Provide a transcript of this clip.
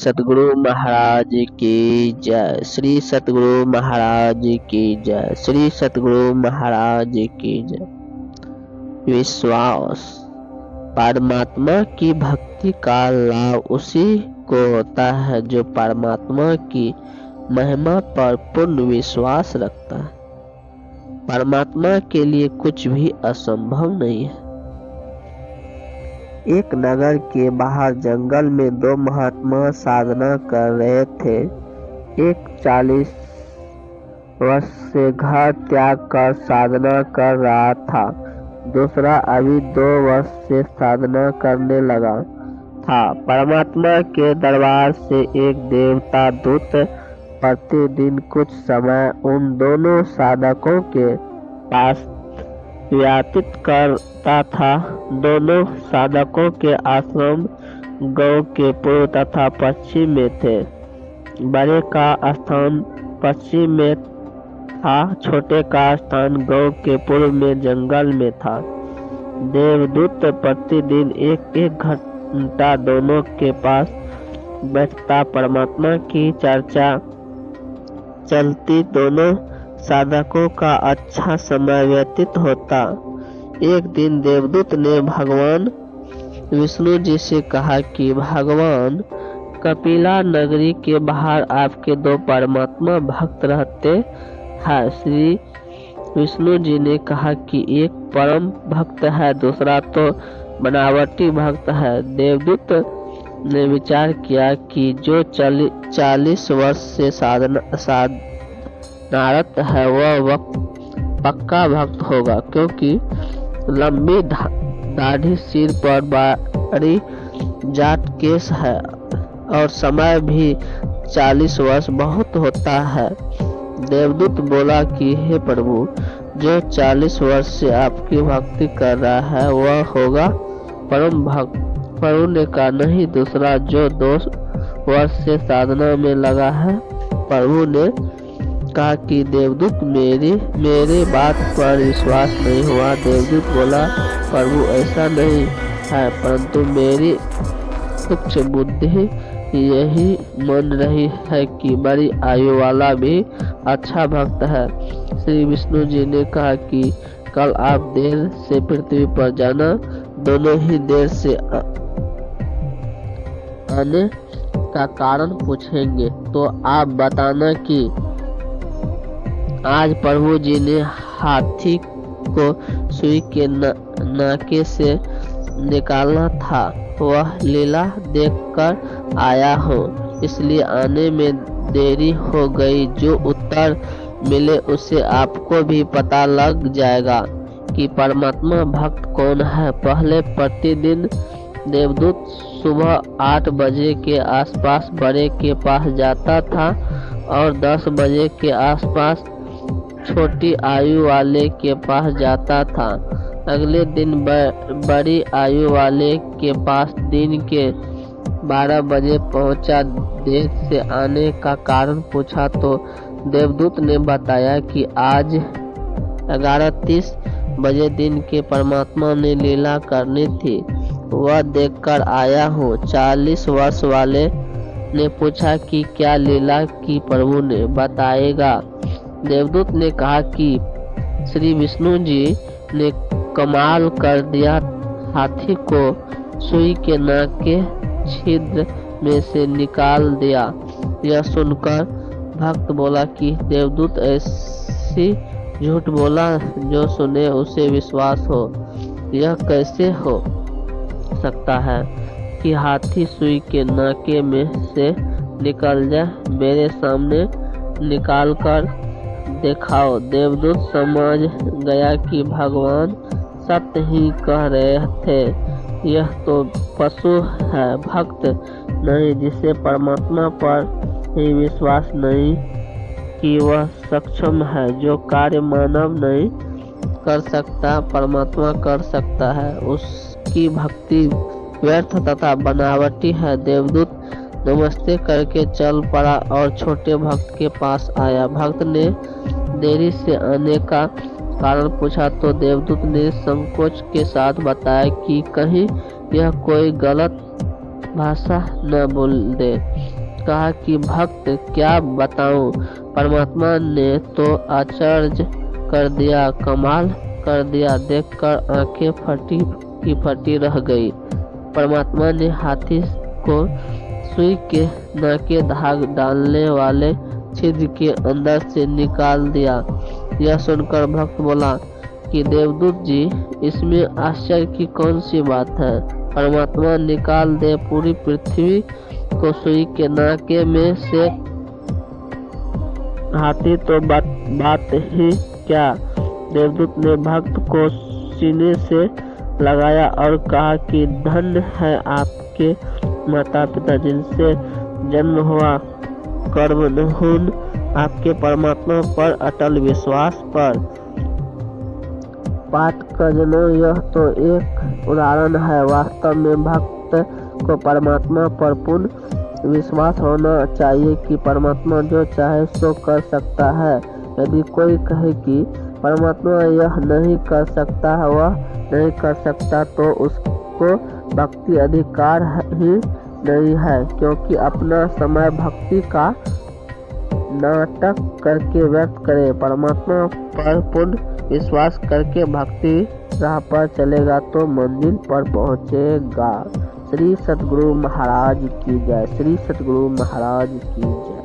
सतगुरु महाराज की जय। श्री सतगुरु महाराज की जय। श्री सतगुरु महाराज की जय। विश्वास। परमात्मा की भक्ति का लाभ उसी को होता है जो परमात्मा की महिमा पर पूर्ण विश्वास रखता है। परमात्मा के लिए कुछ भी असंभव नहीं है। एक नगर के बाहर जंगल में दो महात्मा साधना कर रहे थे। एक 40 वर्ष से घर त्याग कर साधना कर रहा था। दूसरा अभी 2 वर्ष से साधना करने लगा था। परमात्मा के दरबार से एक देवता दूत प्रतिदिन कुछ समय उन दोनों साधकों के पास व्यतीत करता था। दोनों साधकों के आश्रम गांव के पूर्व तथा पश्चिम में थे। बड़े का स्थान पश्चिम में था, छोटे का स्थान गांव के पूर्व में जंगल में था। देवदूत प्रतिदिन एक घंटा दोनों के पास बैठता। परमात्मा की चर्चा चलती। दोनों साधकों का अच्छा समय व्यतीत होता। एक दिन देवदूत ने भगवान विष्णु जी से कहा कि भगवान, कपिला नगरी के बाहर आपके 2 परमात्मा भक्त रहते हैं। श्री विष्णु जी ने कहा कि एक परम भक्त है, दूसरा तो बनावटी भक्त है। देवदूत ने विचार किया कि जो 40 वर्ष से साधनारत है वह पक्का भक्त होगा, क्योंकि लंबी दाढ़ी, सिर पर बड़ी जाट केस है और समय भी 40 वर्ष बहुत होता है। देवदूत बोला कि हे प्रभु, जो 40 वर्ष से आपकी भक्ति कर रहा है वह होगा परम भक्त। प्रभु ने कहा नहीं, दूसरा जो 2 वर्ष से साधना में लगा है। प्रभु ने कहा कि देवदूत मेरे बात पर विश्वास नहीं हुआ। देवदूत बोला, प्रभु ऐसा नहीं है, परंतु मेरी उच्च बुद्धि यही मान रही है कि बड़ी आयु वाला भी अच्छा भक्त है। श्री विष्णु जी ने कहा कि कल आप देर से पृथ्वी पर जाना। दोनों ही देर से आने का कारण पूछेंगे तो आप बताना कि आज प्रभु जी ने हाथी को सुई के नाके से निकालना था, वह लीला देखकर आया हूँ, इसलिए आने में देरी हो गई। जो उत्तर मिले उससे आपको भी पता लग जाएगा कि परमात्मा भक्त कौन है। पहले प्रतिदिन देवदूत सुबह 8 बजे के आसपास बड़े के पास जाता था और 10 बजे के आसपास छोटी आयु वाले के पास जाता था। अगले दिन बड़ी आयु वाले के पास दिन के 12 बजे पहुंचा। देर से आने का कारण पूछा तो देवदूत ने बताया कि आज 11:30 बजे दिन के परमात्मा ने लीला करनी थी, वह देखकर आया हूँ। 40 वर्ष वाले ने पूछा कि क्या लीला की प्रभु ने बताएगा। देवदूत ने कहा कि श्री विष्णु जी ने कमाल कर दिया, हाथी को सुई के नाक के छिद्र में से निकाल दिया। यह सुनकर भक्त बोला कि देवदूत ऐसी झूठ बोला, जो सुने उसे विश्वास हो। यह कैसे हो सकता है कि हाथी सुई के नाके में से निकल जाए? मेरे सामने निकाल कर दिखाओ। देवदूत समझ गया कि भगवान सत्य ही कह रहे थे। यह तो पशु है, भक्त नहीं, जिसे परमात्मा पर ही विश्वास नहीं कि वह सक्षम है। जो कार्य मानव नहीं कर सकता परमात्मा कर सकता है। उसकी भक्ति व्यर्थ तथा बनावटी है। देवदूत नमस्ते करके चल पड़ा और छोटे भक्त के पास आया। भक्त ने देरी से आने का कारण पूछा तो देवदूत ने संकोच के साथ बताया कि कहीं यह कोई गलत भाषा न बोल दे। कहा कि भक्त क्या बताऊं, परमात्मा ने तो आश्चर्य कर दिया, कमाल कर दिया। देखकर आंखें फटी की फटी रह गई। परमात्मा ने हाथी को सुई के नाके धाग डालने वाले छिद्र के अंदर से निकाल दिया। यह सुनकर भक्त बोला कि देवदूत जी, इसमें आश्चर्य की कौन सी बात है। परमात्मा निकाल दे पूरी पृथ्वी को सुई के नाके में से, हाथी तो बात ही क्या। देवदूत ने भक्त को सीने से लगाया और कहा कि धन्य है आपके माता पिता जिनसे जन्म हुआ, कर्महून आपके परमात्मा पर अटल विश्वास पर। पाठकजनों, यह तो एक उदाहरण है। वास्तव में भक्त को परमात्मा पर पूर्ण विश्वास होना चाहिए कि परमात्मा जो चाहे सो कर सकता है। यदि कोई कहे कि परमात्मा यह नहीं कर सकता, वह नहीं कर सकता, तो उसको भक्ति अधिकार ही नहीं है, क्योंकि अपना समय भक्ति का नाटक करके व्यर्थ करे। परमात्मा पर पूर्ण विश्वास करके भक्ति राह पर चलेगा तो मंजिल पर पहुंचेगा। श्री सतगुरु महाराज की जय। श्री सतगुरु महाराज की जय।